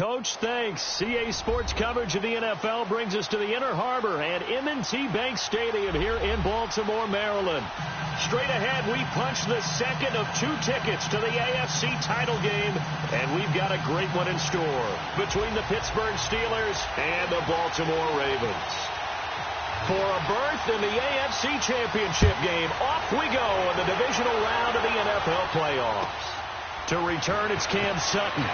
Coach. Thanks. CA Sports coverage of the NFL brings us to the Inner Harbor at M&T Bank Stadium here in Baltimore, Maryland. Straight ahead, we punch the second of 2 tickets to the AFC title game, and we've got a great one in store between the Pittsburgh Steelers and the Baltimore Ravens. For a berth in the AFC Championship game, off we go in the divisional round of the NFL playoffs. To return, it's Cam Sutton.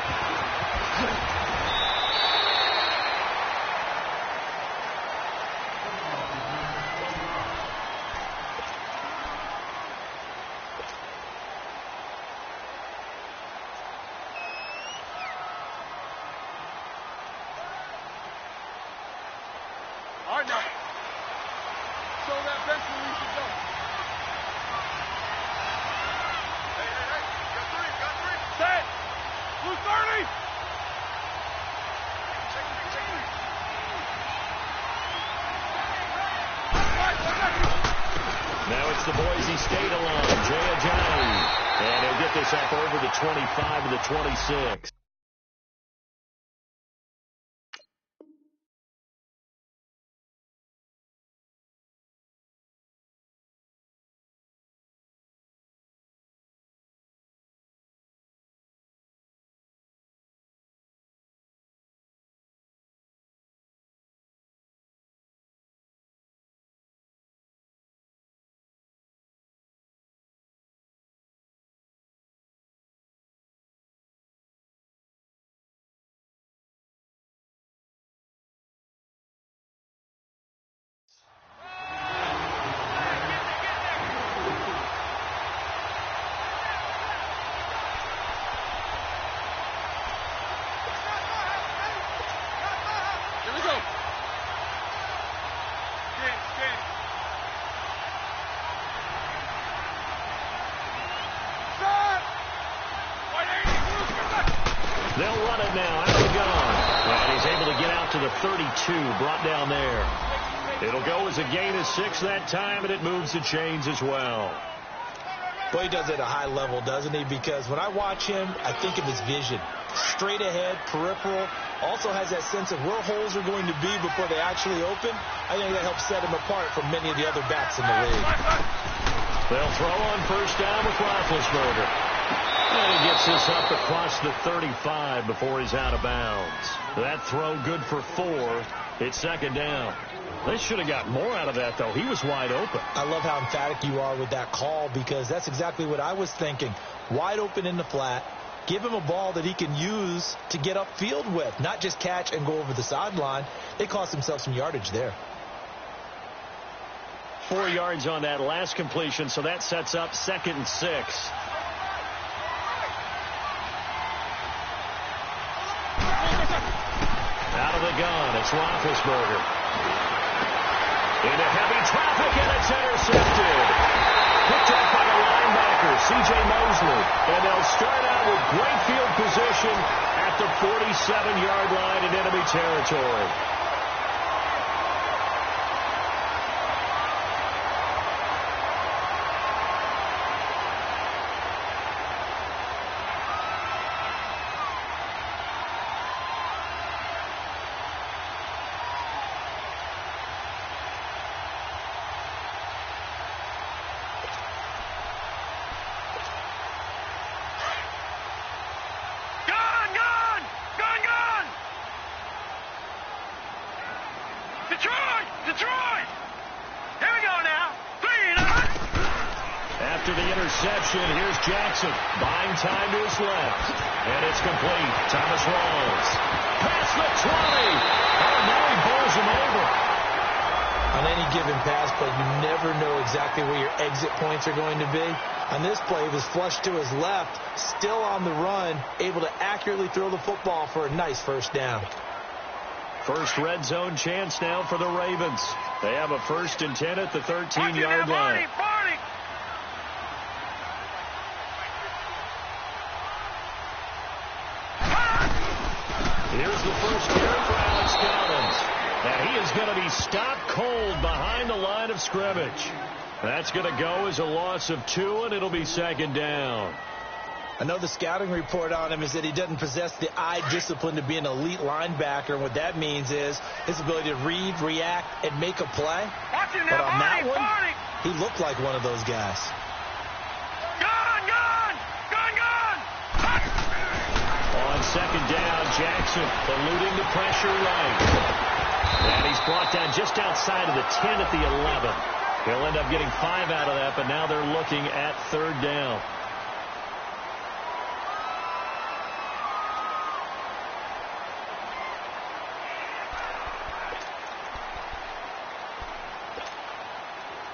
All right, now. So that bench release is up. Hey. Got three. Set. Blue 30. Now it's the Boise State alum, Jay Ajayi. And he'll get this up over the 25 to the 26. They'll run it now. Out of the gun. And he's able to get out to the 32. Brought down there. It'll go as a gain of 6 that time, and it moves the chains as well. Well, he does it at a high level, doesn't he? Because when I watch him, I think of his vision. Straight ahead, peripheral. Also has that sense of where holes are going to be before they actually open. I think that helps set him apart from many of the other backs in the league. They'll throw on first down with Roethlisberger. And he gets this up across the 35 before he's out of bounds. That throw good for 4. It's second down. They should have got more out of that, though. He was wide open. I love how emphatic you are with that call, because that's exactly what I was thinking. Wide open in the flat. Give him a ball that he can use to get upfield with, not just catch and go over the sideline. They cost themselves some yardage there. 4 yards on that last completion, so that sets up 2nd and 6. Out of the gun, it's Roethlisberger. Into heavy traffic, and it's intercepted. Picked up by the linebacker, C.J. Mosley. And they'll start out with great field position at the 47-yard line in enemy territory. Detroit! Here we go now. 3-0. After the interception, here's Jackson. Buying time to his left. And it's complete. Thomas Rawls. Past the 20. Oh, now he bowls him over. On any given pass play, you never know exactly where your exit points are going to be. On this play, he was flushed to his left, still on the run, able to accurately throw the football for a nice first down. First red zone chance now for the Ravens. They have a 1st and 10 at the 13-yard line. Here's the first carry for Alex Collins. And he is going to be stopped cold behind the line of scrimmage. That's going to go as a loss of 2, and it'll be 2nd down. I know the scouting report on him is that he doesn't possess the eye discipline to be an elite linebacker. And what that means is his ability to read, react, and make a play. But on that one, he looked like one of those guys. On second down, Jackson eluding the pressure right. And he's brought down just outside of the 10 at the 11. He'll end up getting 5 out of that, but now they're looking at third down.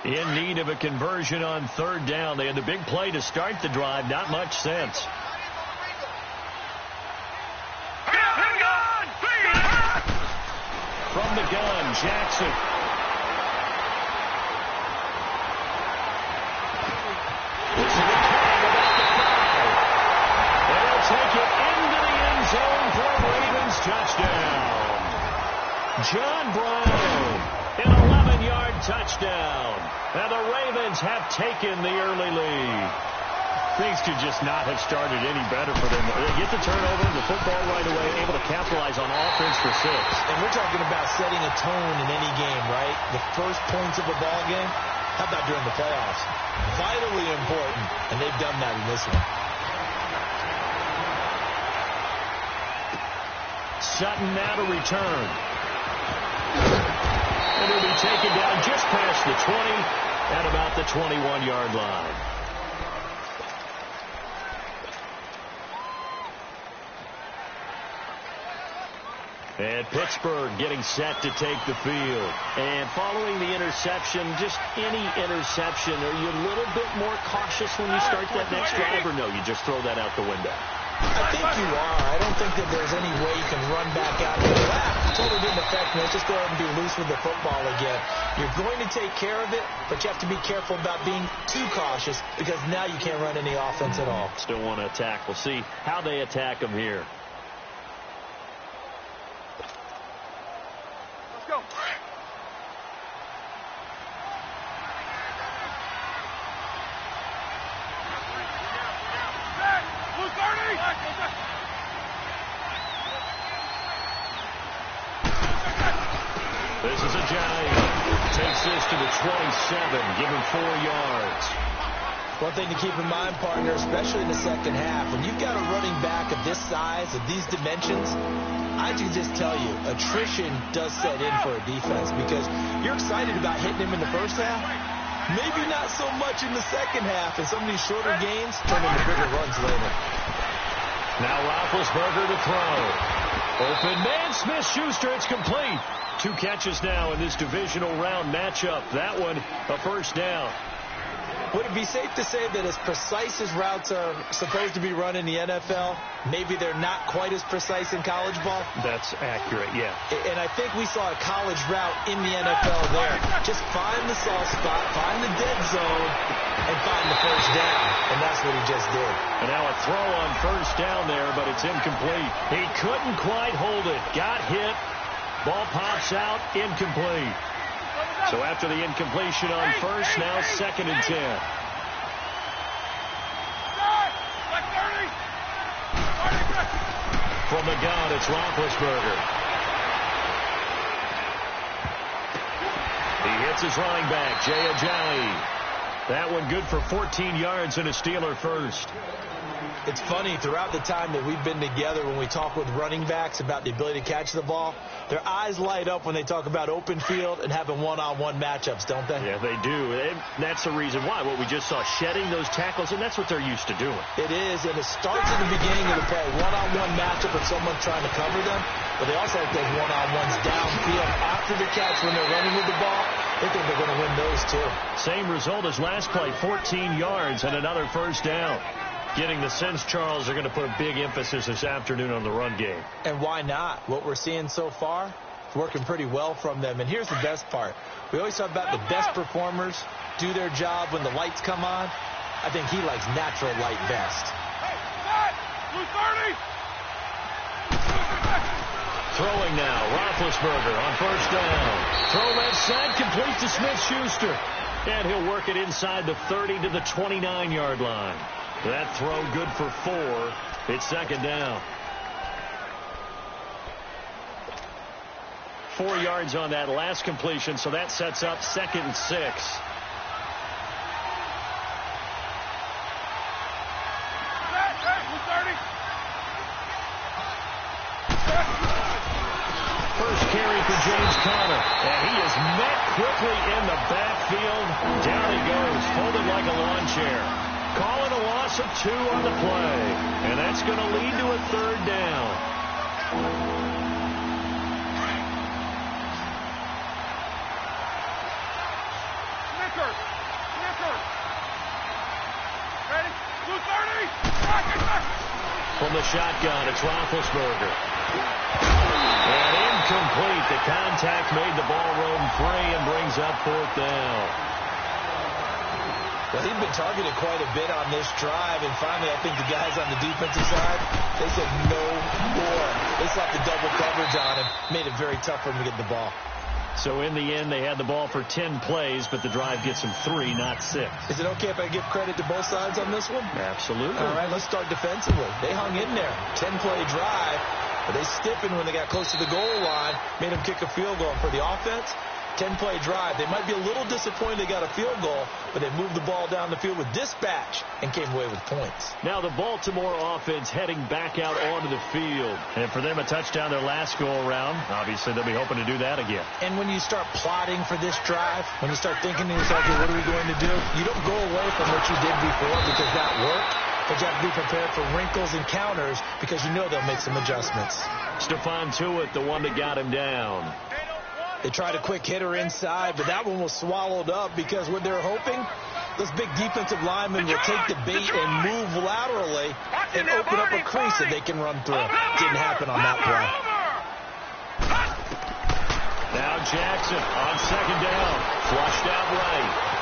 In need of a conversion on third down. They had the big play to start the drive. Not much sense. From the gun, Jackson. This is the play without the flag. They'll take it into the end zone for a Ravens touchdown. John Brown, an 11-yard touchdown. And the Ravens have taken the early lead. Things could just not have started any better for them. They get the turnover, the football right away, able to capitalize on offense for 6. And we're talking about setting a tone in any game, right? The first points of a ball game. How about during the playoffs? Vitally important, and they've done that in this one. Sutton now to return. And he'll be taken down just past the 20 at about the 21-yard line. And Pittsburgh getting set to take the field. And following the interception, just any interception, are you a little bit more cautious when you start that next drive, or no, you just throw that out the window? I think you are. I don't think that there's any way you can run back out and go, totally didn't affect me. Let's just go ahead and be loose with the football again. You're going to take care of it, but you have to be careful about being too cautious because now you can't run any offense at all. Still want to attack. We'll see how they attack them here. Let's go. This is a giant. Takes this to the 27. Give him 4 yards. One thing to keep in mind, partner, especially in the second half, when you've got a running back of this size, of these dimensions, I can just tell you, attrition does set in for a defense because you're excited about hitting him in the first half. Maybe not so much in the second half, and some of these shorter games turn into bigger runs later. Now Roethlisberger to throw. Open man, Smith-Schuster, it's complete. 2 catches now in this divisional round matchup. That one, a first down. Would it be safe to say that as precise as routes are supposed to be run in the NFL, maybe they're not quite as precise in college ball? That's accurate, yeah. And I think we saw a college route in the NFL there. Just find the soft spot, find the dead zone, and find the first down. And that's what he just did. And now a throw on first down there, but it's incomplete. He couldn't quite hold it. Got hit. Ball pops out, incomplete. So after the incompletion on first, now 2nd and 10. From the gun, it's Roethlisberger. He hits his running back, Jay Ajayi. That one good for 14 yards and a Steeler first. It's funny, throughout the time that we've been together, when we talk with running backs about the ability to catch the ball, their eyes light up when they talk about open field and having one-on-one matchups, don't they? Yeah, they do. And that's the reason why. What we just saw, shedding those tackles, and that's what they're used to doing. It is, and it starts at the beginning of the play. One-on-one matchup with someone trying to cover them, but they also have those one-on-ones downfield after the catch when they're running with the ball. They think they're going to win those, too. Same result as last play, 14 yards and another first down. Getting the sense, Charles, are going to put a big emphasis this afternoon on the run game. And why not? What we're seeing so far is working pretty well from them. And here's the best part. We always talk about the best performers do their job when the lights come on. I think he likes natural light best. Throwing now, Roethlisberger on first down. Throw left side, complete to Smith-Schuster. And he'll work it inside the 30 to the 29-yard line. That throw good for 4. It's second down. 4 yards on that last completion, so that sets up 2nd and 6. First carry for James Conner, and he is met quickly in the backfield. Down he goes, folded like a lawn chair. Calling a loss of 2 on the play, and that's going to lead to a 3rd down. Ready? 230. From the shotgun, it's Roethlisberger. And incomplete. The contact made the ball roam free and brings up 4th down. Well, he'd been targeted quite a bit on this drive, and finally I think the guys on the defensive side, they said no more. They slapped the double coverage on him, made it very tough for him to get the ball. So in the end, they had the ball for 10 plays, but the drive gets them 3, not 6. Is it okay if I give credit to both sides on this one? Absolutely. All right, let's start defensively. They hung in there. 10-play drive, but they stiffened when they got close to the goal line, made them kick a field goal. For the offense, 10-play drive. They might be a little disappointed they got a field goal, but they moved the ball down the field with dispatch and came away with points. Now the Baltimore offense heading back out onto the field. And for them, a touchdown their last go-around. Obviously, they'll be hoping to do that again. And when you start plotting for this drive, when you start thinking to yourself, okay, what are we going to do? You don't go away from what you did before because that worked. But you have to be prepared for wrinkles and counters because you know they'll make some adjustments. Stephon Tuitt, the one that got him down. They tried a quick hitter inside, but that one was swallowed up because what they're hoping, those big defensive linemen will take the bait and move laterally and open up a crease that they can run through. Didn't happen on that play. Now Jackson on 2nd down. Flushed out right.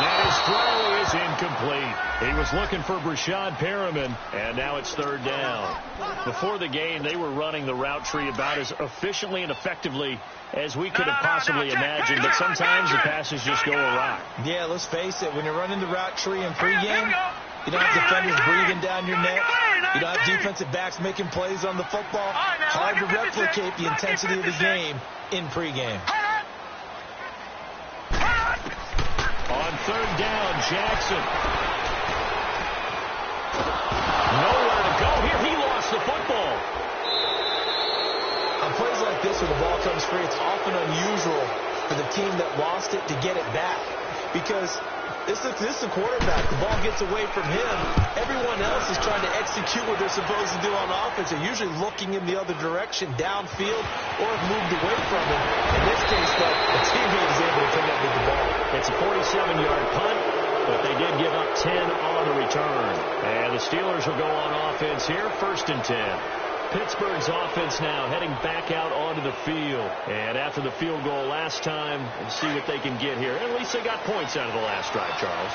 And his throw is incomplete. He was looking for Brashad Perriman, and now it's 3rd down. Before the game, they were running the route tree about as efficiently and effectively as we could have possibly imagined, but sometimes the passes just go awry. Yeah, let's face it, when you're running the route tree in pregame, you don't have defenders breathing down your neck. You don't have defensive backs making plays on the football. Hard to replicate the intensity of the game in pregame. On 3rd down, Jackson. Nowhere to go here. He lost the football. On plays like this where the ball comes free, it's often unusual for the team that lost it to get it back. Because this is the quarterback. The ball gets away from him. Everyone else is trying to execute what they're supposed to do on offense. They're usually looking in the other direction, downfield, or have moved away from him. In this case, though, the teammate is able to come up with the ball. It's a 47-yard punt, but they did give up 10 on the return. And the Steelers will go on offense here, 1st and 10. Pittsburgh's offense now heading back out onto the field. And after the field goal last time, we'll see what they can get here. At least they got points out of the last drive, Charles.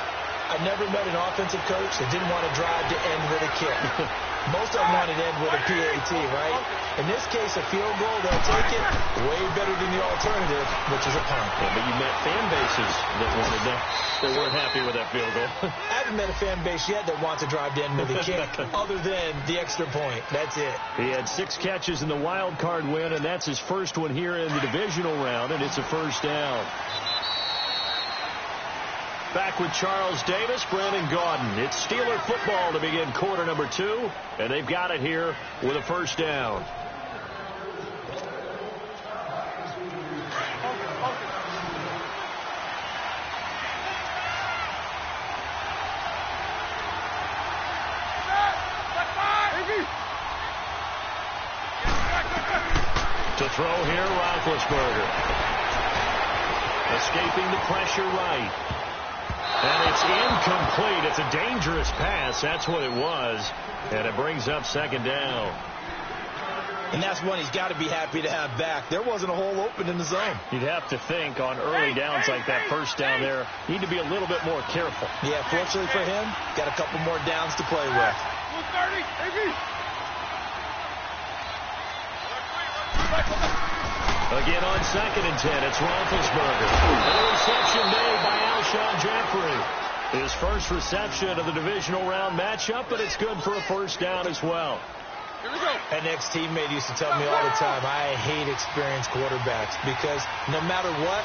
I've never met an offensive coach that didn't want to drive to end with a kick. Most of them wanted to end with a PAT, right? In this case, a field goal, they'll take it way better than the alternative, which is a punt. Yeah, but you met fan bases that wanted that. They weren't happy with that field goal. I haven't met a fan base yet that wants to drive to end with a kick other than the extra point. That's it. He had 6 catches in the wild card win, and that's his first one here in the divisional round, and it's a 1st down. Back with Charles Davis, Brandon Gaudin. It's Steeler football to begin quarter number 2, and they've got it here with a 1st down. To throw here, Roethlisberger. Escaping the pressure right. And it's incomplete. It's a dangerous pass. That's what it was. And it brings up 2nd down. And that's one he's got to be happy to have back. There wasn't a hole open in the zone. You'd have to think on early downs like that 1st down there, need to be a little bit more careful. Yeah, fortunately for him, got a couple more downs to play with. Again on 2nd and 10, it's Roethlisberger. An interception made by Alshon Jeffrey. His first reception of the divisional round matchup, but it's good for a first down as well. Here we go. An ex-teammate used to tell me all the time, I hate experienced quarterbacks because no matter what,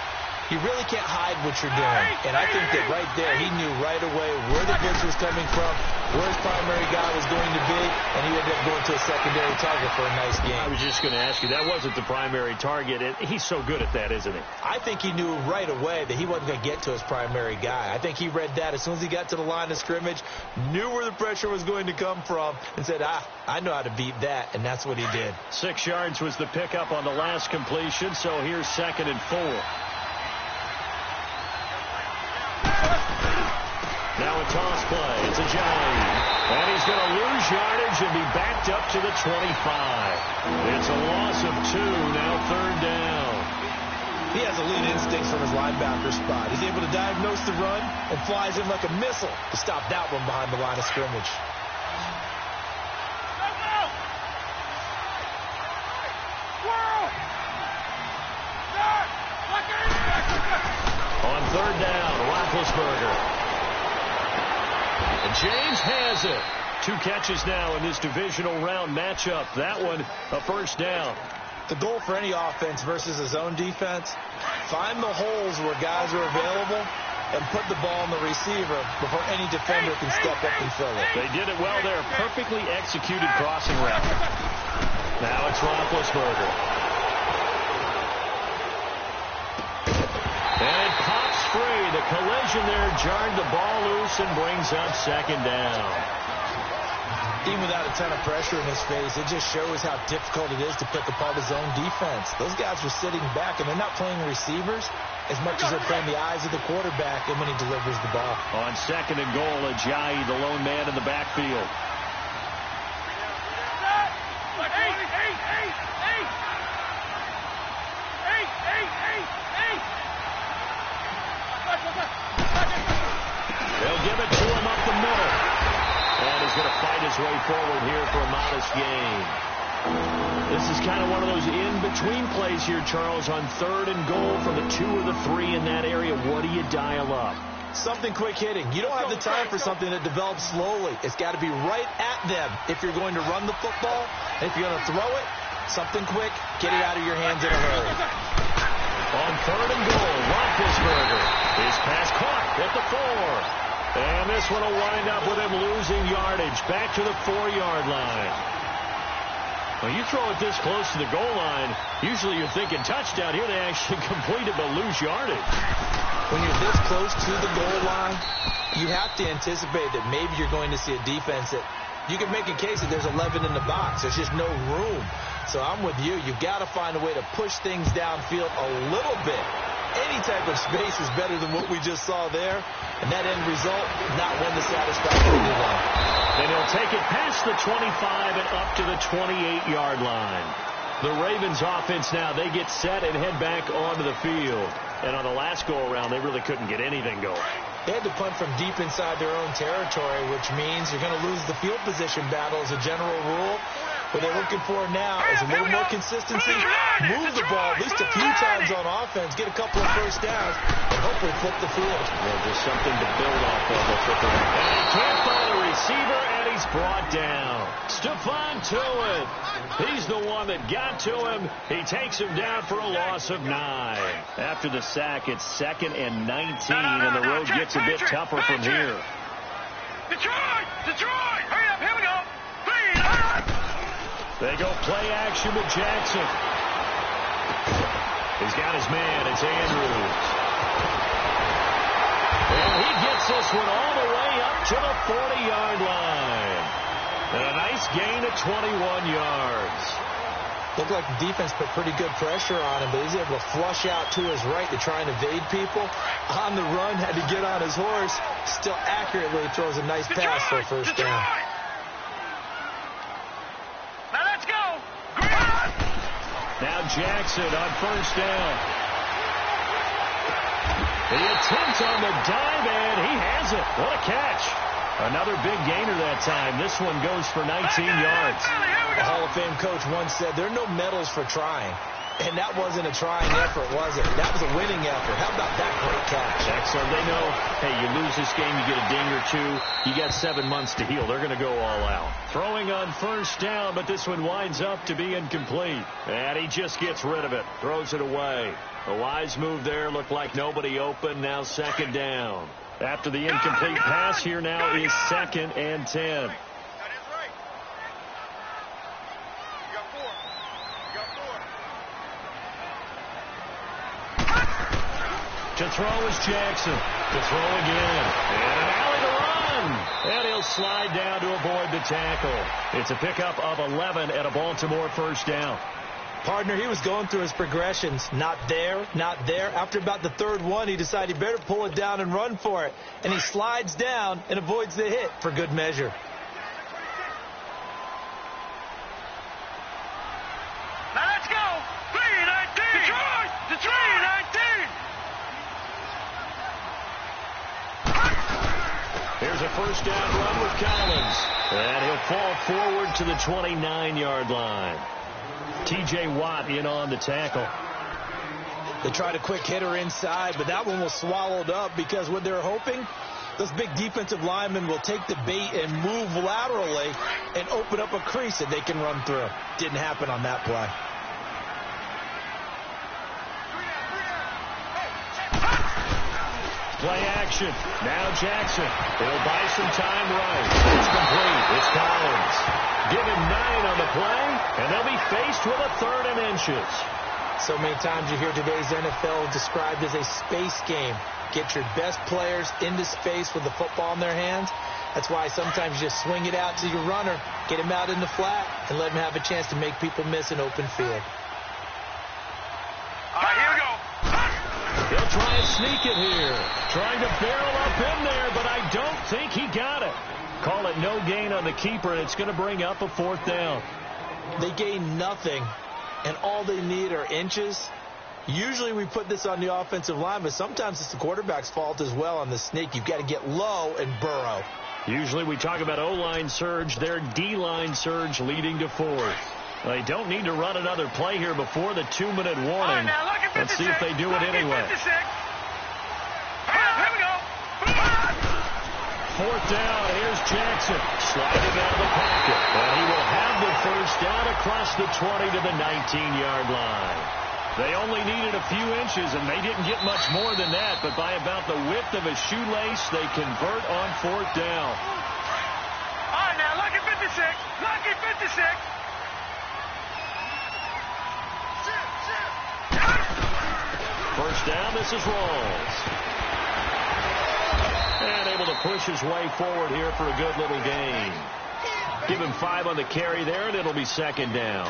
you really can't hide what you're doing. And I think that right there, he knew right away where the blitz was coming from, where his primary guy was going to be, and he ended up going to a secondary target for a nice game. I was just going to ask you, that wasn't the primary target. He's so good at that, isn't he? I think he knew right away that he wasn't going to get to his primary guy. I think he read that as soon as he got to the line of scrimmage, knew where the pressure was going to come from, and said, I know how to beat that, and that's what he did. 6 yards was the pickup on the last completion, so here's 2nd and 4. Now a toss play. It's a Ajayi. And he's going to lose yardage and be backed up to the 25. It's a loss of 2. Now 3rd down. He has elite instincts from his linebacker spot. He's able to diagnose the run and flies in like a missile to stop that one behind the line of scrimmage. On 3rd down, Roethlisberger. And James has it. 2 catches now in this divisional round matchup. That one, a first down. The goal for any offense versus his own defense, find the holes where guys are available and put the ball in the receiver before any defender can step up and fill it. They did it well there. Perfectly executed crossing route. Now it's Roethlisberger. And it pops free. The collision there jarred the ball loose and brings up 2nd down. Even without a ton of pressure in his face, it just shows how difficult it is to pick apart his own defense. Those guys are sitting back, and they're not playing receivers as much as they're playing the eyes of the quarterback and when he delivers the ball. On 2nd and goal, Ajayi, the lone man in the backfield. They'll give it to him up the middle. And he's going to fight his way forward here for a modest gain. This is kind of one of those in-between plays here, Charles, on 3rd and goal from the 2 or the 3 in that area. What do you dial up? Something quick hitting. You don't have the time for something that develops slowly. It's got to be right at them if you're going to run the football. If you're going to throw it, something quick, get it out of your hands in a hurry. On 3rd and goal, Roethlisberger. His pass caught at the 4. And this one will wind up with him losing yardage back to the 4-yard line. Well, you throw it this close to the goal line, usually you're thinking touchdown. Here they actually complete it but lose yardage. When you're this close to the goal line, you have to anticipate that maybe you're going to see a defense that you can make a case that there's 11 in the box. There's just no room. So I'm with you. You've got to find a way to push things downfield a little bit. Any type of space is better than what we just saw there. And that end result, not one to satisfy anyone. And he'll take it past the 25 and up to the 28-yard line. The Ravens offense now, they get set and head back onto the field. And on the last go-around, they really couldn't get anything going. They had to punt from deep inside their own territory, which means you're going to lose the field position battle as a general rule. What they're looking for now is a little more consistency, move the ball at least a few times on offense, get a couple of first downs, and hopefully flip the field. Yeah, just something to build off of. And he can't find a receiver, and he's brought down. Stephon Tuitt. He's the one that got to him. He takes him down for a loss of 9. After the sack, it's 2nd and 19, and the road gets a bit tougher from here. Detroit! Detroit! Hurry up, here we go! They go play action with Jackson. He's got his man. It's Andrews. And he gets this one all the way up to the 40-yard line. And a nice gain of 21 yards. Looked like the defense put pretty good pressure on him, but he's able to flush out to his right to try and evade people. On the run, had to get on his horse. Still accurately throws a nice pass for a first down. Now Jackson on first down. The attempt on the dive, and he has it. What a catch. Another big gainer that time. This one goes for 19 yards. A Hall of Fame coach once said, there are no medals for trying. And that wasn't a trying effort, was it? That was a winning effort. How about that great catch? Excellent. They know, hey, you lose this game, you get a ding or two. You got 7 months to heal. They're going to go all out. Throwing on first down, but this one winds up to be incomplete. And he just gets rid of it. Throws it away. A wise move there. Looked like nobody open. Now second down. After the incomplete pass, here now is 2nd and 10. To throw is Jackson. To throw again. And an alley to run. And he'll slide down to avoid the tackle. It's a pickup of 11 at a Baltimore first down. Partner, he was going through his progressions. Not there, not there. After about the third one, he decided he better pull it down and run for it. And he slides down and avoids the hit for good measure. Now let's go. 3-19. Detroit. Detroit. 19. Here's a first down run with Collins. And he'll fall forward to the 29-yard line. T.J. Watt in on the tackle. They tried a quick hitter inside, but that one was swallowed up because what they're hoping, those big defensive linemen will take the bait and move laterally and open up a crease that they can run through. Didn't happen on that play. Play action. Now Jackson. He'll buy some time right. It's complete. It's Collins. Give him 9 on the play, and they'll be faced with a 3rd and inches. So many times you hear today's NFL described as a space game. Get your best players into space with the football in their hands. That's why sometimes you just swing it out to your runner, get him out in the flat, and let him have a chance to make people miss an open field. All right, here we go. He'll try and sneak it here. Trying to barrel up in there, but I don't think he got it. Call it no gain on the keeper, and it's going to bring up a 4th down. They gain nothing, and all they need are inches. Usually we put this on the offensive line, but sometimes it's the quarterback's fault as well on the sneak. You've got to get low and burrow. Usually we talk about O-line surge. Their D-line surge leading to 4th. They don't need to run another play here before the 2-minute warning. Right, let's see if they do it anyway. 4th down. Here's Jackson sliding out of the pocket. And he will have the first down across the 20 to the 19-yard line. They only needed a few inches, and they didn't get much more than that. But by about the width of a shoelace, they convert on 4th down. All right, now, lucky 56. Lucky 56. First down, this is Rawls. And able to push his way forward here for a good little gain. Give him 5 on the carry there, and it'll be 2nd down.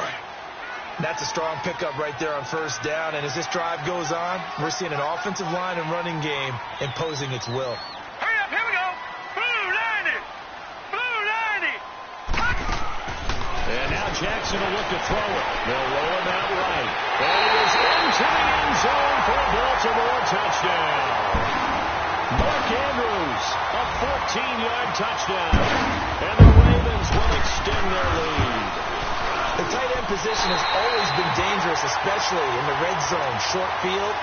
That's a strong pickup right there on first down. And as this drive goes on, we're seeing an offensive line and running game imposing its will. Hurry up, here we go. Blue 90. Blue 90. And now Jackson will look to throw it. They'll roll him out right. And he is into the end zone for a Baltimore touchdown. Mark Andrews, a 14-yard touchdown. And the Ravens will extend their lead. The tight end position has always been dangerous, especially in the red zone, short field.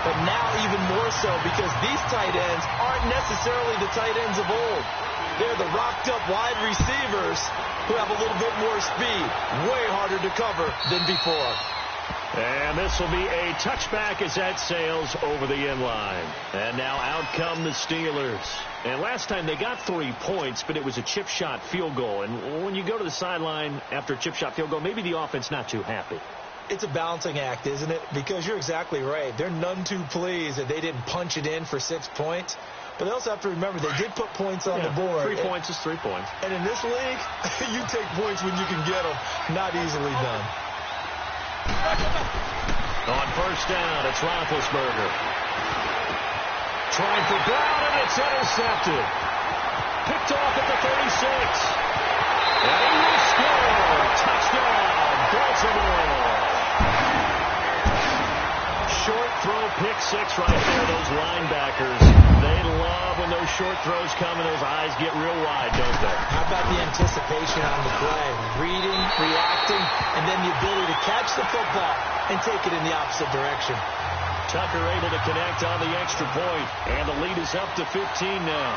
But now even more so because these tight ends aren't necessarily the tight ends of old. They're the rocked-up wide receivers who have a little bit more speed. Way harder to cover than before. And this will be a touchback as that sails over the end line. And now out come the Steelers. And last time they got 3 points, but it was a chip shot field goal. And when you go to the sideline after a chip shot field goal, maybe the offense not too happy. It's a balancing act, isn't it? Because you're exactly right. They're none too pleased that they didn't punch it in for 6 points. But they also have to remember they did put points on the board. 3 points is 3 points. And in this league, you take points when you can get them. Not easily done. On first down, it's Roethlisberger. Trying for Brown, and it's intercepted. Picked off at the 36. And he will score. Touchdown, Baltimore. Short throw, pick six right there. Those linebackers, they love when those short throws come and those eyes get real wide, don't they? How about the anticipation on the play? Reading, reacting, and then the ability to catch the football and take it in the opposite direction. Tucker able to connect on the extra point, and the lead is up to 15 now.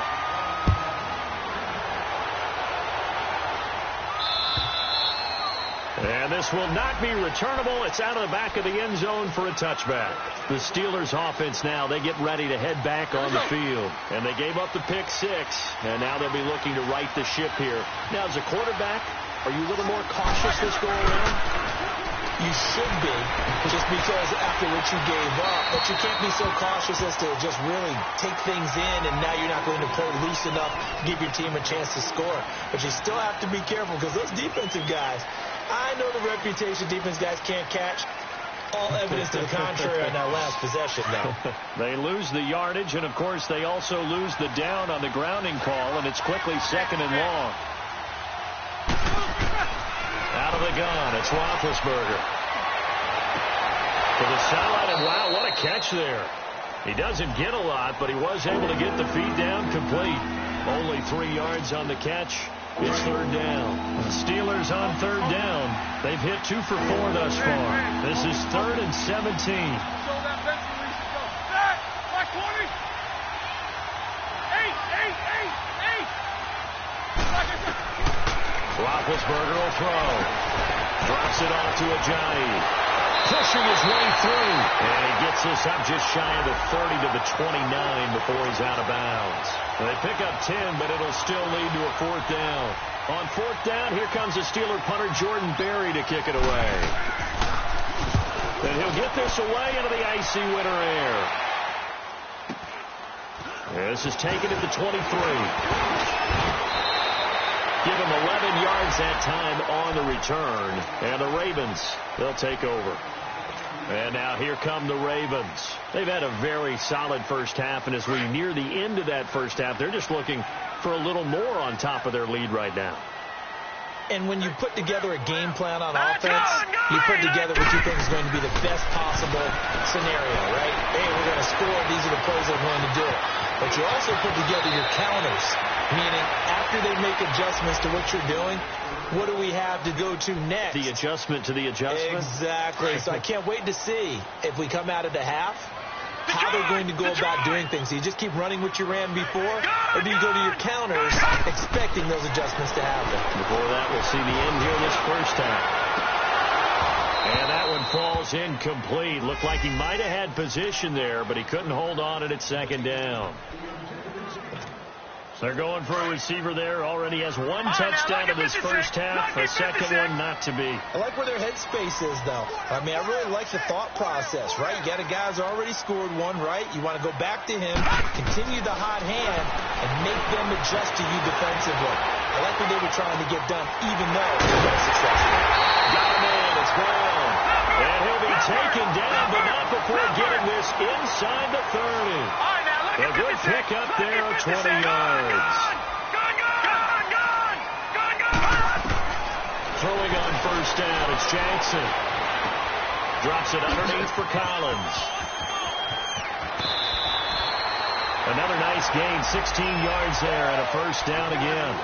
And this will not be returnable. It's out of the back of the end zone for a touchback. The Steelers offense now, they get ready to head back on the field. And they gave up the pick six, and now they'll be looking to right the ship here. Now, as a quarterback, are you a little more cautious this go around? You should be, just because after what you gave up, but you can't be so cautious as to just really take things in, and now you're not going to play loose enough to give your team a chance to score. But you still have to be careful, because those defensive guys, I know the reputation defense guys can't catch. All evidence to the contrary on that last possession, though. They lose the yardage, and, of course, they also lose the down on the grounding call, and it's quickly 2nd and long. Out of the gun, it's Roethlisberger. To the sideline, and wow, what a catch there. He doesn't get a lot, but he was able to get the feed down complete. Only 3 yards on the catch. It's 3rd down. The Steelers on 3rd down. They've hit 2 for 4 thus far. This is 3rd and 17. Roethlisberger will throw. Drops it off to Ajayi. Pushing his way through. And he gets this up just shy of the 30 to the 29 before he's out of bounds. They pick up 10, but it'll still lead to a 4th down. On 4th down, here comes the Steeler punter Jordan Berry to kick it away. And he'll get this away into the icy winter air. This is taken at the 23. Give him 11 yards that time on the return. And the Ravens, they'll take over. And now here come the Ravens. They've had a very solid first half, and as we near the end of that first half, they're just looking for a little more on top of their lead right now. And when you put together a game plan on offense, you put together what you think is going to be the best possible scenario, right? Hey, we're going to score. These are the plays that we're going to do. But you also put together your counters, meaning after they make adjustments to what you're doing, what do we have to go to next? The adjustment to the adjustment? Exactly. So I can't wait to see if we come out of the half, how they're going to go about doing things. Do you just keep running what you ran before, or do you go to your counters expecting those adjustments to happen? Before that, we'll see the end here this first half. And that one falls incomplete. Looked like he might have had position there, but he couldn't hold on it at 2nd down. They're going for a receiver there. Already has 1 touchdown in this first half. A second one not to be. I like where their headspace is, though. I mean, I really like the thought process, right? You got a guy who's already scored 1, right? You want to go back to him, continue the hot hand, and make them adjust to you defensively. I like what they were trying to get done, even though they weren't successful. Got him in. It's Brown. And he'll be taken down, but not before getting this inside the 30. A good pick up there of 20 yards. Throwing on first down, it's Jackson. Drops it underneath for Collins. Another nice gain, 16 yards there, and a first down again.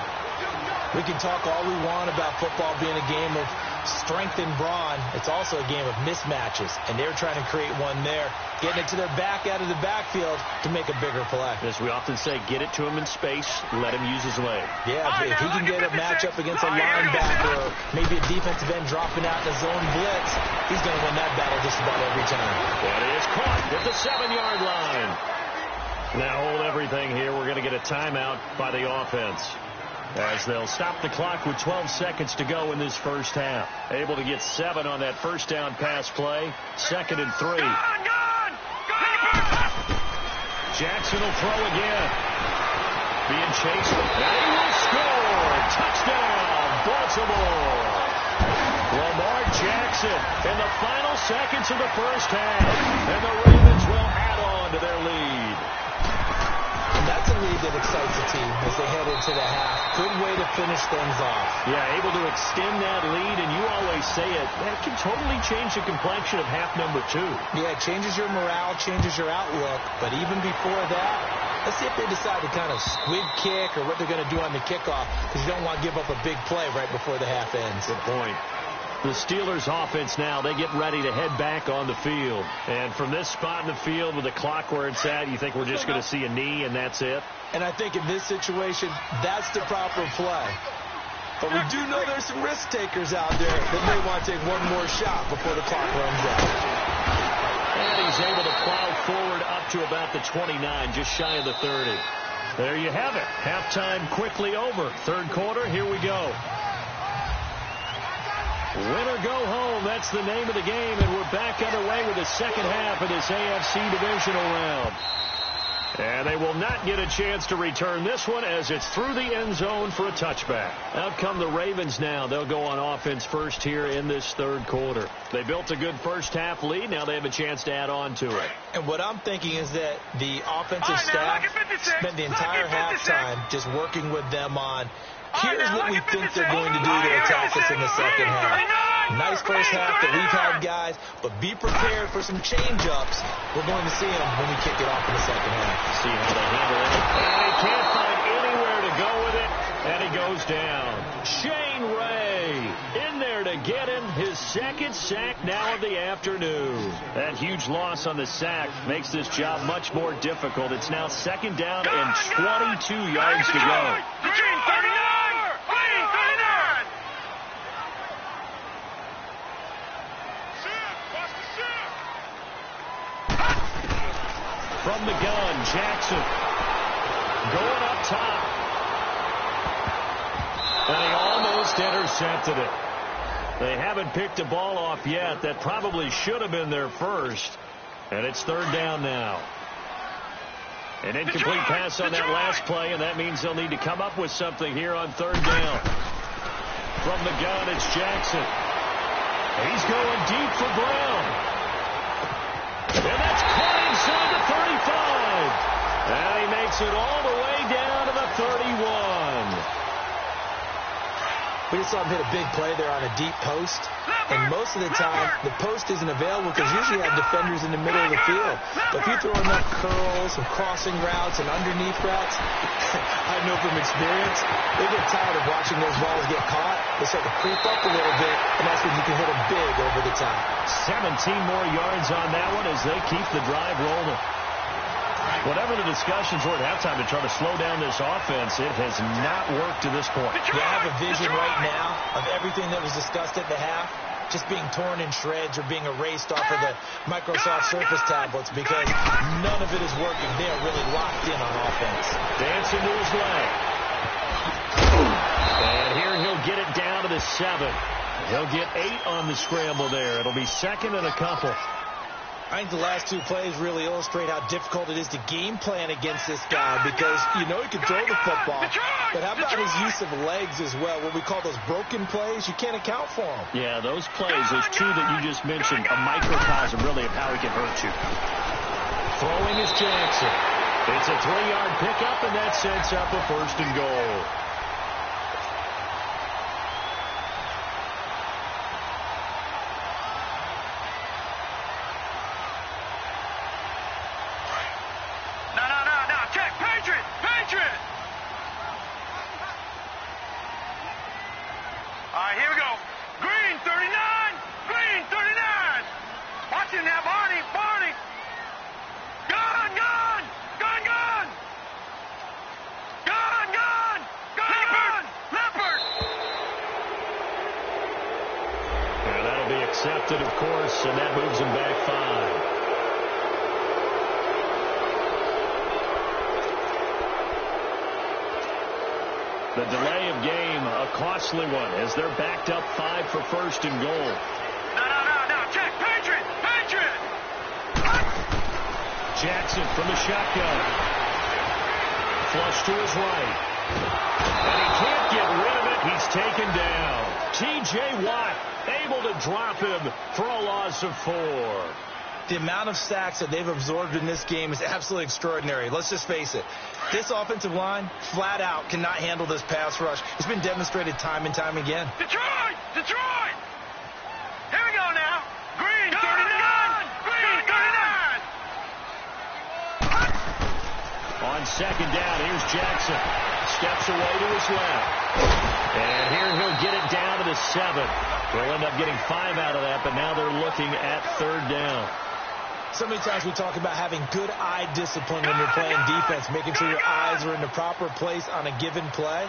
We can talk all we want about football being a game of strength and brawn. It's also a game of mismatches, and they're trying to create one there, getting it to their back out of the backfield to make a bigger play. As we often say, get it to him in space, let him use his leg. Yeah, if he can get a matchup against a linebacker or maybe a defensive end dropping out in a zone blitz, he's going to win that battle just about every time. That is caught at the 7-yard line. Now hold everything here. We're going to get a timeout by the offense, as they'll stop the clock with 12 seconds to go in this first half. Able to get 7 on that first down pass play. 2nd and 3. Jackson will throw again. Being chased. And he will score. Touchdown, Baltimore. Lamar Jackson in the final seconds of the first half. And the Ravens will add on to their lead. And that's a lead that excites the team as they head into the half. Good way to finish things off. Yeah, able to extend that lead, and you always say it, that can totally change the complexion of half number 2. Yeah, it changes your morale, changes your outlook. But even before that, let's see if they decide to kind of squib kick or what they're going to do on the kickoff, because you don't want to give up a big play right before the half ends. Good point. The Steelers offense now, they get ready to head back on the field. And from this spot in the field with the clock where it's at, you think we're just going to see a knee and that's it? And I think in this situation, that's the proper play. But we do know there's some risk takers out there that may want to take one more shot before the clock runs out. And he's able to plow forward up to about the 29, just shy of the 30. There you have it. Halftime quickly over. Third quarter, here we go. Win or go home, that's the name of the game, and we're back underway with the second half of this AFC Divisional round. And they will not get a chance to return this one as it's through the end zone for a touchback. Out come the Ravens now. They'll go on offense first here in this third quarter. They built a good first half lead. Now they have a chance to add on to it. And what I'm thinking is that the offensive staff spent the entire halftime just working with them on, here's what we think they're going to do to attack us in the second half. Nice first half that we've had, guys, but be prepared for some change-ups. We're going to see them when we kick it off in the second half. See how they handle it. And he can't find anywhere to go with it, and he goes down. Shane Ray in there to get him his second sack now of the afternoon. That huge loss on the sack makes this job much more difficult. It's now second down and 22 yards to go. From the gun, Jackson going up top. And he almost intercepted it. They haven't picked a ball off yet. That probably should have been their first. And it's third down now. An incomplete pass on that last play, and that means they'll need to come up with something here on third down. From the gun, it's Jackson. He's going deep for Brown. And that's caught inside the 35. And he makes it all the way down to the 31. We just saw him hit a big play there on a deep post. And most of the time, the post isn't available because usually you have defenders in the middle of the field. But if you throw enough curls and crossing routes and underneath routes, I know from experience, they get tired of watching those balls get caught. They start to creep up a little bit, and that's when you can hit them big over the top. 17 more yards on that one as they keep the drive rolling. Whatever the discussions were at halftime to try to slow down this offense, it has not worked to this point. You have a vision right now of everything that was discussed at the half just being torn in shreds or being erased off of the Microsoft Surface tablets because none of it is working. They are really locked in on offense. Dancing to his leg. And here he'll get it down to the 7. He'll get 8 on the scramble there. It'll be second and a couple. I think the last two plays really illustrate how difficult it is to game plan against this guy because you know he can throw the football, but how about his use of legs as well? What we call those broken plays, you can't account for them. Yeah, those plays, those two that you just mentioned, a microcosm really of how he can hurt you. Throwing is Jackson. It's a 3-yard pickup, and that sets up a first and goal. Accepted, of course, and that moves him back 5. The delay of game, a costly one, as they're backed up 5 for first and goal. No. Check. Patriot. Jackson from the shotgun. Flush to his right. And he can't get rid of it. He's taken down. T.J. Watt able to drop him for a loss of 4. The amount of sacks that they've absorbed in this game is absolutely extraordinary. Let's just face it. This offensive line, flat out, cannot handle this pass rush. It's been demonstrated time and time again. Detroit! Detroit! Here we go now. Green 39! Green 39! On second down, here's Jackson. Steps away to his left. And here he'll get it down to the 7. They'll end up getting 5 out of that, but now they're looking at third down. So many times we talk about having good eye discipline when you're playing defense, making sure your eyes are in the proper place on a given play.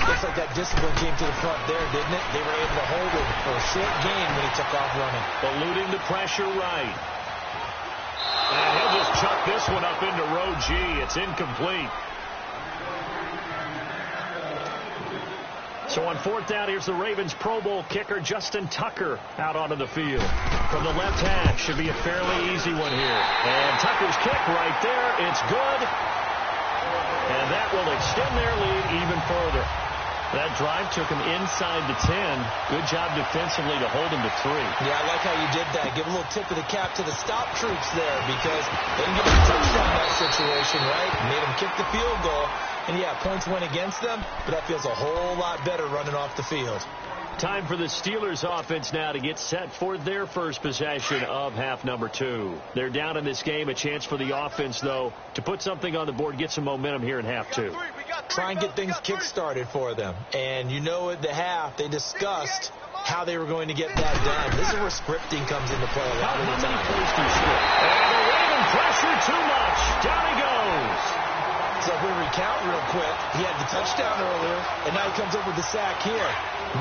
Looks like that discipline came to the front there, didn't it? They were able to hold him for a short gain when he took off running. Eluding the pressure right. And he'll just chuck this one up into row G. It's incomplete. So on fourth down, here's the Ravens Pro Bowl kicker, Justin Tucker, out onto the field. From the left hash, should be a fairly easy one here. And Tucker's kick right there. It's good. And that will extend their lead even further. That drive took him inside the 10. Good job defensively to hold him to 3. Yeah, I like how you did that. Give a little tip of the cap to the stop troops there because they didn't get a touchdown in that situation, right? Made them kick the field goal. And, yeah, points went against them, but that feels a whole lot better running off the field. Time for the Steelers offense now to get set for their first possession of half number 2. They're down in this game. A chance for the offense, though, to put something on the board, get some momentum here in half 2. Try and get things kick-started for them. And you know at the half, they discussed how they were going to get that done. This is where scripting comes into play a lot of the time. And the Raven pressure too much. Down he goes. So if we recount real quick, he had the touchdown earlier, and now he comes up with the sack here.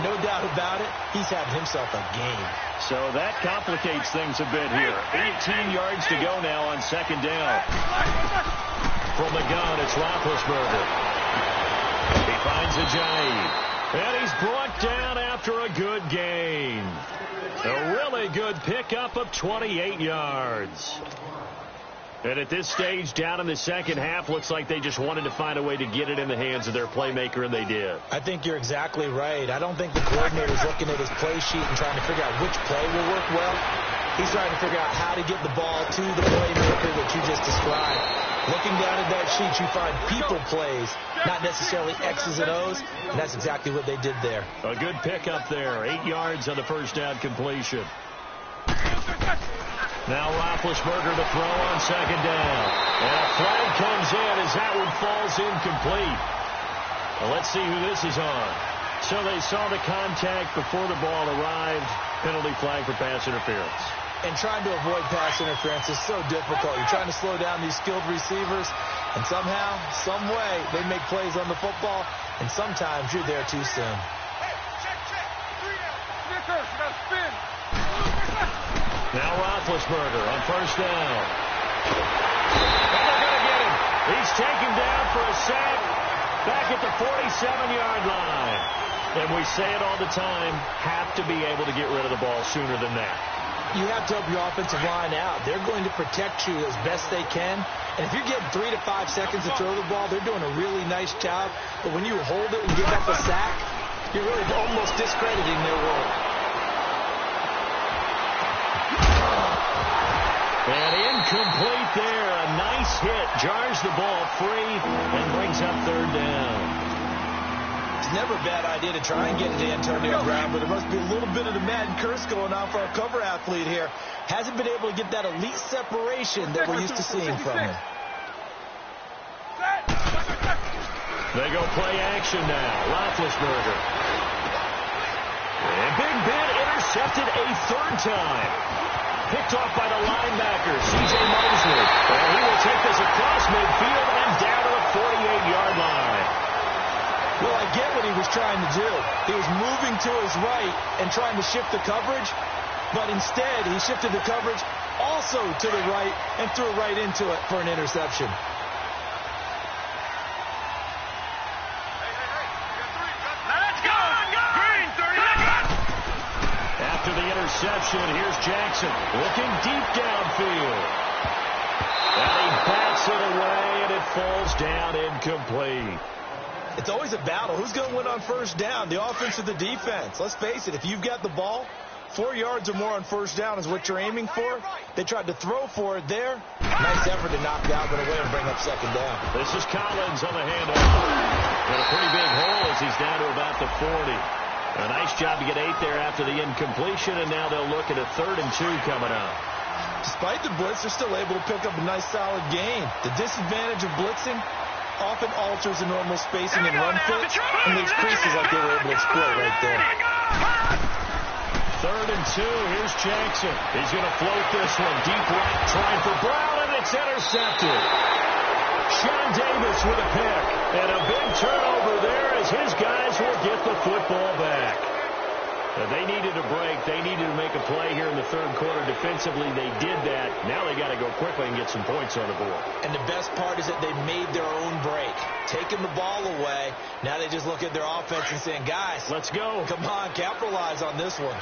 No doubt about it, he's having himself a game. So that complicates things a bit here. 18 yards to go now on second down. From the gun, it's Roethlisberger. He finds Ajayi. And he's brought down after a good gain. A really good pickup of 28 yards. And at this stage, down in the second half, looks like they just wanted to find a way to get it in the hands of their playmaker, and they did. I think you're exactly right. I don't think the coordinator's looking at his play sheet and trying to figure out which play will work well. He's trying to figure out how to get the ball to the playmaker that you just described. Looking down at that sheet, you find people plays, not necessarily X's and O's, and that's exactly what they did there. A good pickup there. 8 yards on the first down completion. Now Roethlisberger to throw on second down. And a flag comes in as that one falls incomplete. Well, let's see who this is on. So they saw the contact before the ball arrived. Penalty flag for pass interference. And trying to avoid pass interference is so difficult. You're trying to slow down these skilled receivers, and somehow, some way, they make plays on the football, and sometimes you're there too soon. Now Roethlisberger on first down. And they're going to get him. He's taken down for a sack back at the 47-yard line. And we say it all the time, have to be able to get rid of the ball sooner than that. You have to help your offensive line out. They're going to protect you as best they can. And if you're getting 3 to 5 seconds to throw the ball, they're doing a really nice job. But when you hold it and give up a sack, you're really almost discrediting their work. And incomplete there. A nice hit. Jars the ball free and brings up third down. It's never a bad idea to try and get it to Antonio Brown, but there must be a little bit of the Madden curse going on for our cover athlete here. Hasn't been able to get that elite separation that we're used to seeing from him. They go play action now. Roethlisberger. And Big Ben intercepted a third time. Picked off by the linebacker, C.J. Mosley. And he will take this across midfield and down to the 48-yard line. Well, I get what he was trying to do. He was moving to his right and trying to shift the coverage, but instead he shifted the coverage also to the right and threw right into it for an interception. After the interception, here's Jackson looking deep downfield. And he bats it away, and it falls down incomplete. It's always a battle. Who's going to win on first down, the offense or the defense? Let's face it, if you've got the ball, 4 yards or more on first down is what you're aiming for. They tried to throw for it there. Nice effort to knock that one away and bring up second down. This is Collins on the handoff. Got a pretty big hole as he's down to about the 40. A nice job to get 8 there after the incompletion, and now they'll look at a 3rd and 2 coming up. Despite the blitz, they're still able to pick up a nice solid gain. The disadvantage of blitzing often alters the normal spacing and run fits and leaves creases like they were able to exploit right there. 3rd and 2. Here's Jackson. He's going to float this one deep right, trying for Brown, and it's intercepted. Sean Davis with a pick, and a big turnover there as his guys will get the football back. They needed a break. They needed to make a play here in the 3rd quarter. Defensively, they did that. Now they got to go quickly and get some points on the board. And the best part is that they made their own break, taking the ball away. Now they just look at their offense and saying, guys, let's go. Come on, capitalize on this one.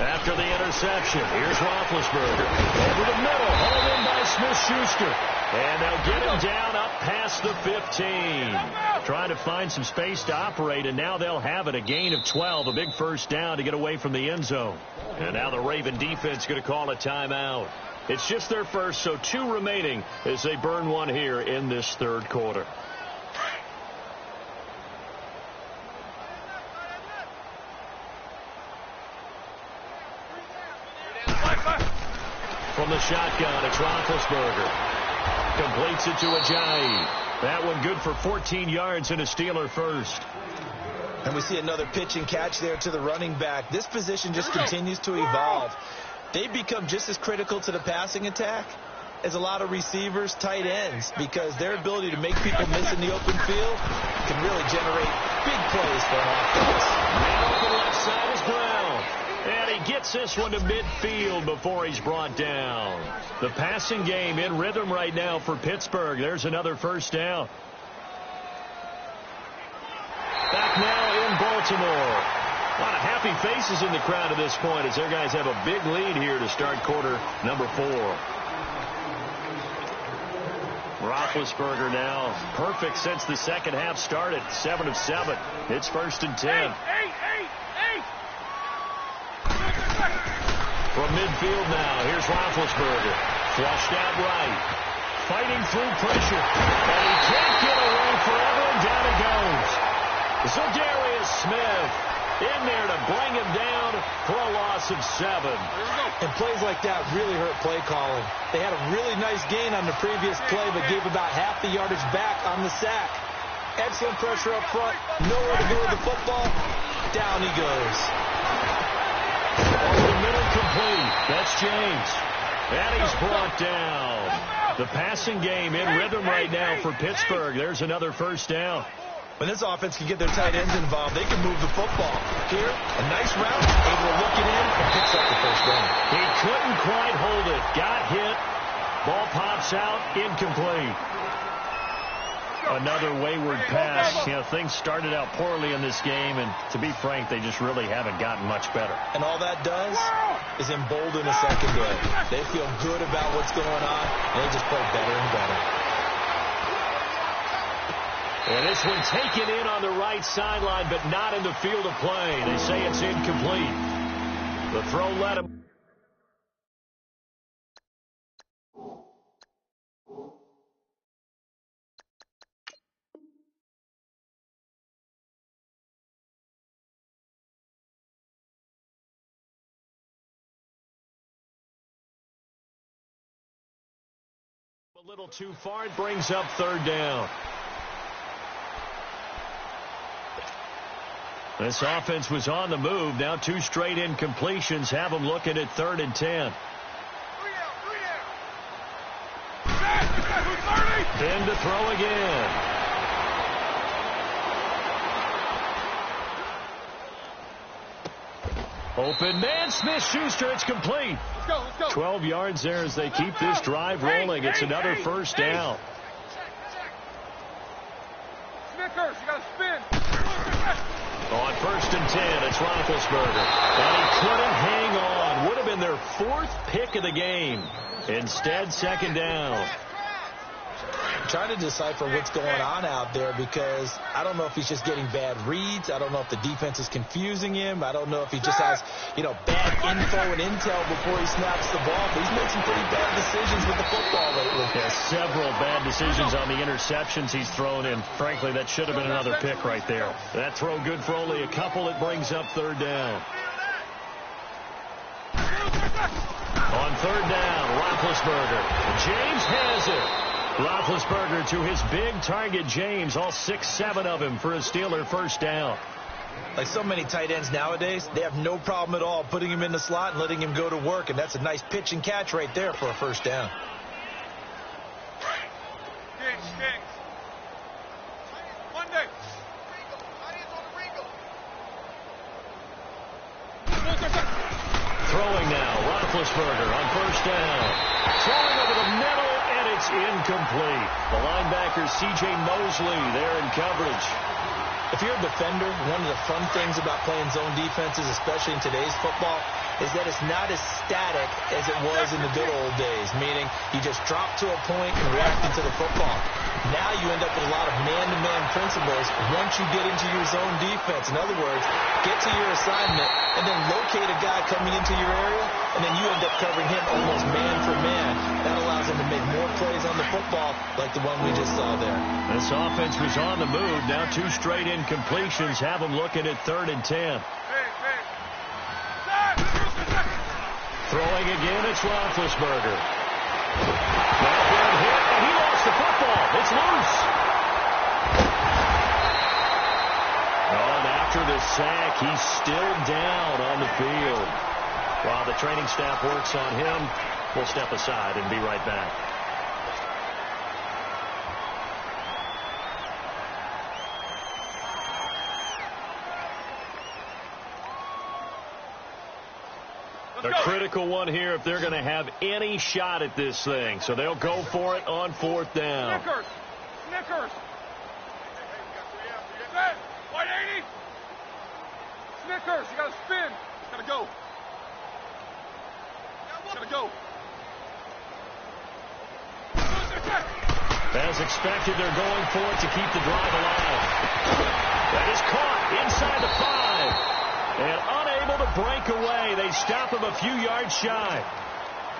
After the interception, here's Roethlisberger. Over the middle, hauled in by Smith-Schuster. And they'll get him down up past the 15. Trying to find some space to operate, and now they'll have it. A gain of 12, a big first down to get away from the end zone. And now the Raven defense going to call a timeout. It's just their first, so 2 remaining as they burn one here in this 3rd quarter. From the shotgun, it's Roethlisberger. Completes it to Ajayi. That one good for 14 yards and a Steeler first. And we see another pitch and catch there to the running back. This position just continues to evolve. They've become just as critical to the passing attack as a lot of receivers, tight ends, because their ability to make people miss in the open field can really generate big plays for an offense. Now open left side is Brown. And he gets this one to midfield before he's brought down. The passing game in rhythm right now for Pittsburgh. There's another first down. Back now in Baltimore. A lot of happy faces in the crowd at this point as their guys have a big lead here to start quarter number 4. Roethlisberger now perfect since the second half started. 7 of 7. It's 1st and 10. From midfield now, here's Roethlisberger. Flushed out right. Fighting through pressure. And he can't get away forever, and down it goes. Za'Darius Smith in there to bring him down for a loss of 7. And plays like that really hurt play calling. They had a really nice gain on the previous play, but gave about half the yardage back on the sack. Excellent pressure up front. Nowhere to go with the football. Down he goes. Over the middle, complete. That's James. And he's brought down. The passing game in rhythm right now for Pittsburgh. There's another first down. When this offense can get their tight ends involved, they can move the football. Here, a nice route, able to look it in, and picks up the first down. He couldn't quite hold it. Got hit. Ball pops out, incomplete. Another wayward pass. You know, things started out poorly in this game, and to be frank, they just really haven't gotten much better. And all that does is embolden the secondary. They feel good about what's going on, and they just play better and better. And this one taken in on the right sideline, but not in the field of play. They say it's incomplete. The throw led him. A little too far. It brings up 3rd down. This offense was on the move. Now 2 straight incompletions have them looking at 3rd and 10. Then to throw again. Open man, Smith-Schuster, it's complete. Let's go. 12 yards there as they keep this drive rolling. It's another first down. Snickers, you got to spin. On 1st and 10, it's Roethlisberger. And he couldn't hang on. Would have been their 4th pick of the game. Instead, 2nd down. trying to decipher what's going on out there, because I don't know if he's just getting bad reads. I don't know if the defense is confusing him. I don't know if he just has, bad info and intel before he snaps the ball. But he's made some pretty bad decisions with the football lately. Yeah, several bad decisions on the interceptions he's thrown in. Frankly, that should have been another pick right there. That throw good for only a couple. It brings up third down. On third down, Roethlisberger. James has it. Roethlisberger to his big target, James. All 6-7 of him for a Steeler first down. Like so many tight ends nowadays, they have no problem at all putting him in the slot and letting him go to work. And that's a nice pitch and catch right there for a first down. Throwing now, Roethlisberger on first down. Throwing over the middle, and it's incomplete. The linebacker, C.J. Mosley, there in coverage. If you're a defender, one of the fun things about playing zone defenses, especially in today's football, is that it's not as static as it was in the good old days, meaning you just drop to a point and react into the football. Now you end up with a lot of man-to-man principles once you get into your zone defense. In other words, get to your assignment and then locate a guy coming into your area, and then you end up covering him almost man for man. That allows him to make more plays on the football like the one we just saw there. This offense was on the move. Now 2 straight incompletions have them looking at 3rd and 10. Throwing again, it's Roethlisberger. Now good hit, and he lost the football. It's loose. And after the sack, he's still down on the field. While the training staff works on him, we'll step aside and be right back. A critical one here if they're going to have any shot at this thing. So they'll go for it on 4th down. Snickers. 180. Snickers. You got to spin. Got to go. Got to go. As expected, they're going for it to keep the drive alive. That is caught inside the 5. And unable to break away. They stop him a few yards shy.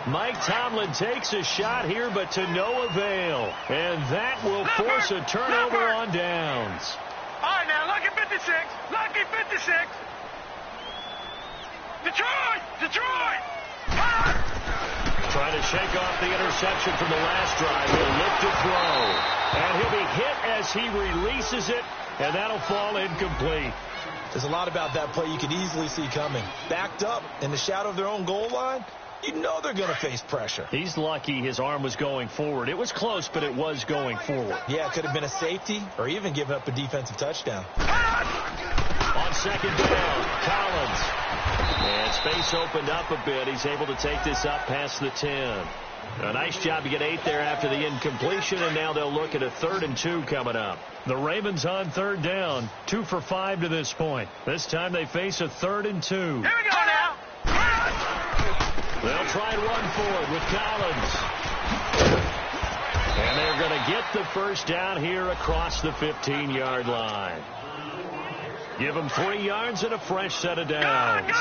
Mike Tomlin takes a shot here, but to no avail. And that will force a turnover on downs. All right, now, lucky 56. Lucky 56. Detroit. Trying to shake off the interception from the last drive. He'll look to throw. And he'll be hit as he releases it, and that'll fall incomplete. There's a lot about that play you could easily see coming. Backed up in the shadow of their own goal line, you know they're going to face pressure. He's lucky his arm was going forward. It was close, but it was going forward. Yeah, it could have been a safety or even given up a defensive touchdown. On 2nd down, Collins. And space opened up a bit. He's able to take this up past the 10. A nice job to get 8 there after the incompletion, and now they'll look at a 3rd and 2 coming up. The Ravens on 3rd down, 2 for 5 to this point. This time they face a 3rd and 2. Here we go now. They'll try and run for it with Collins. And they're going to get the first down here across the 15-yard line. Give them 3 yards and a fresh set of downs.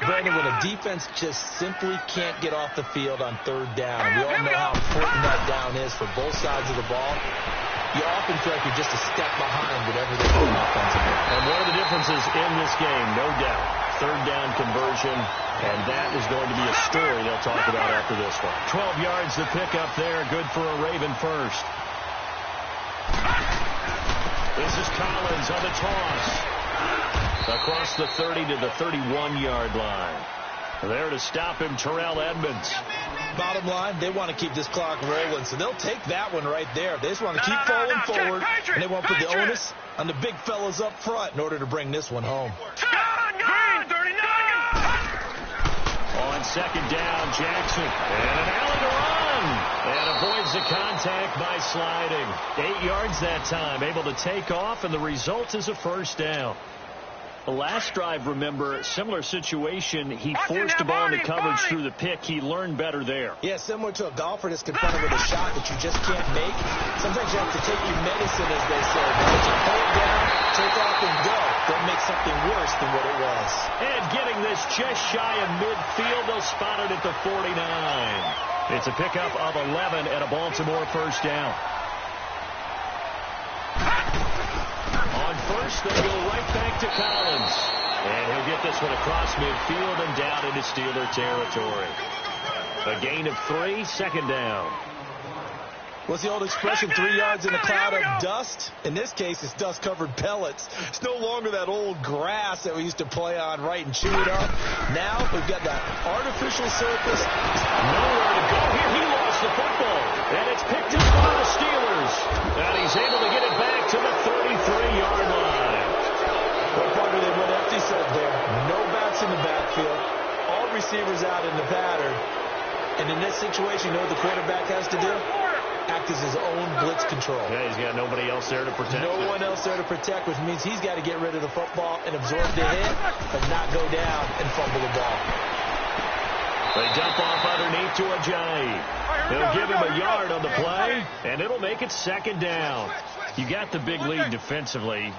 Brandon, when a defense just simply can't get off the field on 3rd down, we all know how important that down is for both sides of the ball. You often feel like you're just a step behind whatever they're doing offensively. And one of the differences in this game, no doubt, 3rd down conversion, and that is going to be a story they'll talk about after this one. 12 yards to pick up there, good for a Raven first. This is Collins on the toss. Across the 30 to the 31-yard line. There to stop him, Terrell Edmonds. Bottom line, they want to keep this clock rolling, so they'll take that one right there. They just want to keep falling forward, and they won't put the onus on the big fellas up front in order to bring this one home. Green, 39. On 2nd down, Jackson. And an alley to run. And avoids the contact by sliding. 8 yards that time, able to take off, and the result is a first down. Last drive, remember, similar situation. He forced the ball into coverage through the pick. He learned better there. Yeah, similar to a golfer that's confronted with a shot that you just can't make. Sometimes you have to take your medicine, as they say. But you pull it down, take off, and go. Don't make something worse than what it was. And getting this just shy of midfield, they'll spot it at the 49. It's a pickup of 11 and a Baltimore first down. On first, they'll go right back to Collins. And he'll get this one across midfield and down into Steeler territory. A gain of 3, second down. What's the old expression, 3 yards in a cloud of dust? In this case, it's dust-covered pellets. It's no longer that old grass that we used to play on, right, and chew it up. Now we've got that artificial surface. Nowhere to go here. He lost the football. And it's picked up by the Steelers. And he's able to get it back to the 33-yard line. What part of they went empty set there? No backs in the backfield. All receivers out in the pattern. And in this situation, you know what the quarterback has to do? Act as his own blitz control. Yeah, he's got nobody else there to protect. No one else there to protect, which means he's got to get rid of the football and absorb the hit, but not go down and fumble the ball. They dump off underneath to Ajayi. They'll give him a yard on the play, and it'll make it second down. You got the big lead defensively,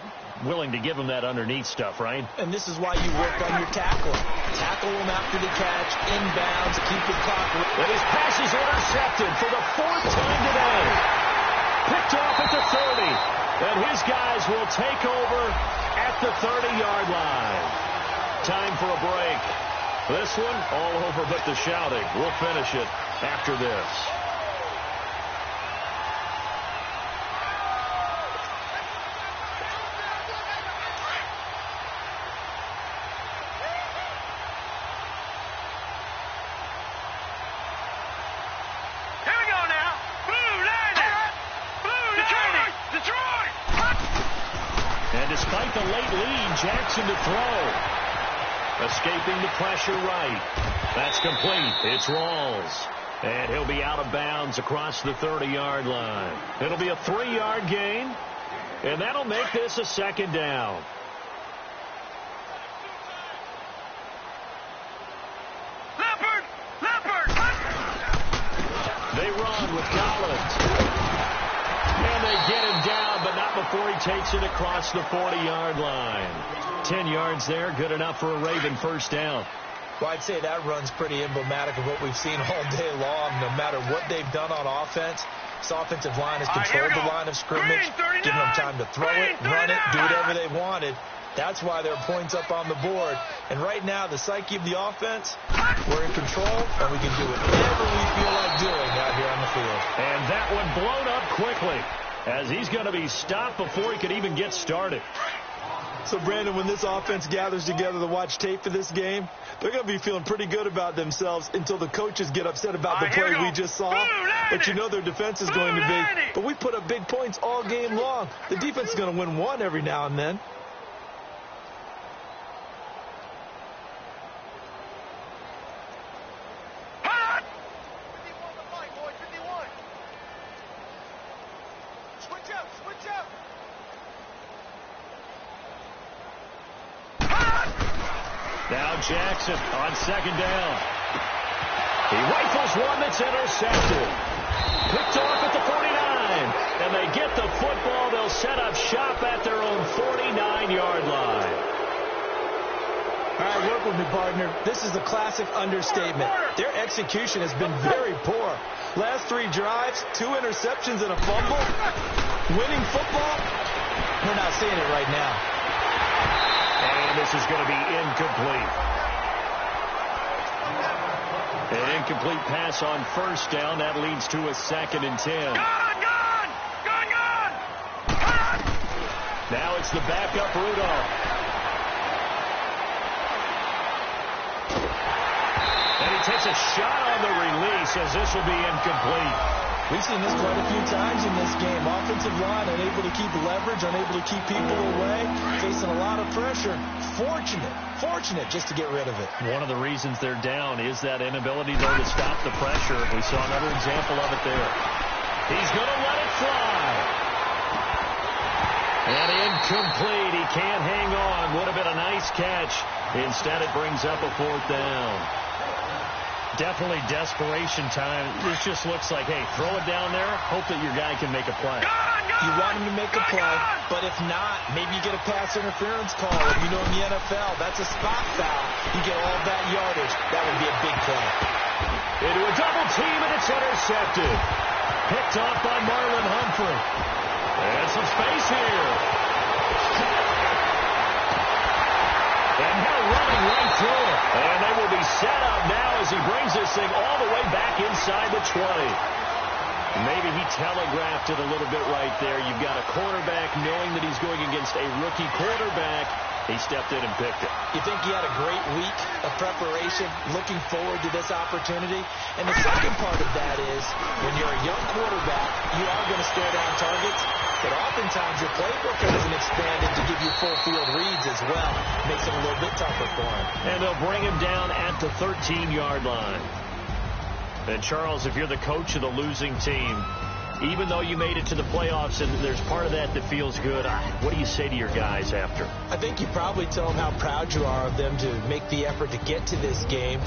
willing to give him that underneath stuff, right? And this is why you work on your tackle. Tackle him after the catch, inbounds, keep the clock. And his pass is intercepted for the 4th time today. Picked off at the 30. And his guys will take over at the 30-yard line. Time for a break. This one, all over but the shouting. We'll finish it after this. Despite the late lead, Jackson to throw. Escaping the pressure right. That's complete. It's Rawls. And he'll be out of bounds across the 30-yard line. It'll be a 3-yard gain. And that'll make this a second down. Leopard! They run with Collins. And they get him down, but not before he takes it across the 40-yard line. 10 yards there, good enough for a Raven first down. Well, I'd say that run's pretty emblematic of what we've seen all day long. No matter what they've done on offense, this offensive line has controlled the line of scrimmage, giving them time to throw it, run it, do whatever they wanted. That's why there are points up on the board. And right now, the psyche of the offense, we're in control, and we can do whatever we feel like doing out here on the field. And that one blown up quickly, as he's going to be stopped before he could even get started. So, Brandon, when this offense gathers together to watch tape for this game, they're going to be feeling pretty good about themselves until the coaches get upset about the play we just saw. But you know their defense is going to be. But we put up big points all game long. The defense is going to win one every now and then. Now Jackson on second down. He rifles one that's intercepted. Picked off at the 49. And they get the football. They'll set up shop at their own 49-yard line. All right, work with me, partner. This is a classic understatement. Their execution has been very poor. Last 3 drives, 2 interceptions and a fumble. Winning football, we're not seeing it right now. And this is going to be incomplete. An incomplete pass on first down. That leads to a 2nd and 10. Gone! Now it's the backup Rudolph. And he takes a shot on the release as this will be incomplete. We've seen this quite a few times in this game. Offensive line unable to keep leverage, unable to keep people away, facing a lot of pressure. Fortunate just to get rid of it. One of the reasons they're down is that inability, though, to stop the pressure. We saw another example of it there. He's going to let it fly. And incomplete. He can't hang on. Would have been a nice catch. Instead, it brings up a 4th down. Definitely desperation time. This just looks like, hey, throw it down there, hope that your guy can make a play. You want him to make a play, but if not, maybe you get a pass interference call. You know, in the NFL, that's a spot foul. You get all that yardage. That would be a big play. Into a double team, and it's intercepted. Picked off by Marlon Humphrey. And some space here. And now running right through it. And they will be set up now as he brings this thing all the way back inside the 20. Maybe he telegraphed it a little bit right there. You've got a quarterback knowing that he's going against a rookie quarterback. He stepped in and picked it. You think he had a great week of preparation, looking forward to this opportunity? And the second part of that is, when you're a young quarterback, you are going to stare down targets, but oftentimes your playbook hasn't expanded to give you full field reads as well. Makes it a little bit tougher for him. And they'll bring him down at the 13-yard line. And, Charles, if you're the coach of the losing team, even though you made it to the playoffs and there's part of that that feels good, what do you say to your guys after? I think you probably tell them how proud you are of them to make the effort to get to this game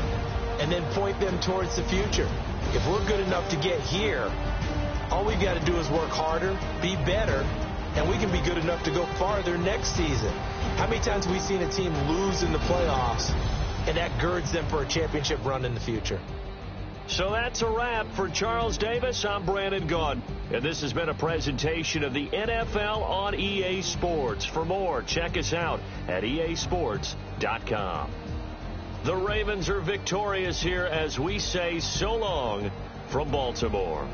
and then point them towards the future. If we're good enough to get here, all we've got to do is work harder, be better, and we can be good enough to go farther next season. How many times have we seen a team lose in the playoffs, and that girds them for a championship run in the future? So that's a wrap for Charles Davis. I'm Brandon Gaudin, and this has been a presentation of the NFL on EA Sports. For more, check us out at easports.com. The Ravens are victorious here as we say so long from Baltimore.